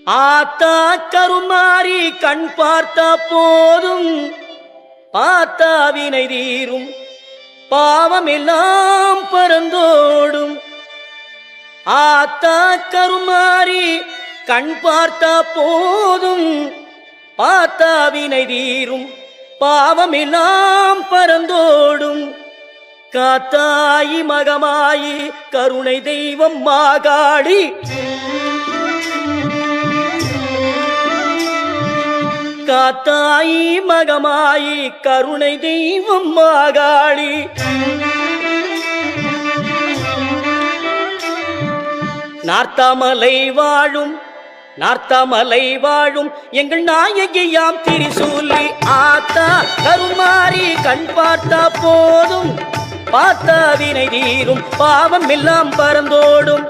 ஆத்தா கருமாறி கண் பார்த்த போதும் பார்த்தா வினை தீரும் பாவமெல்லாம் பறந்தோடும். ஆத்தா கருமாறி கண் பார்த்த போதும் பார்த்தா வினை தீரும் பாவமெல்லாம் பறந்தோடும். காத்தாயி மகமாயி கருணை தெய்வம் மாகாளி, காத்தாயி மகமாயி கருணை தெய்வம் மாகாளி. நார்த்தாமலை வாழும் நார்த்தாமலை வாழும் எங்கள் நாயகியாம் திரிசூலி. ஆத்தா கருமாறி கண் பார்த்தா போதும் பார்த்தா வினை தீரும் பாவம் எல்லாம் பறந்தோடும்.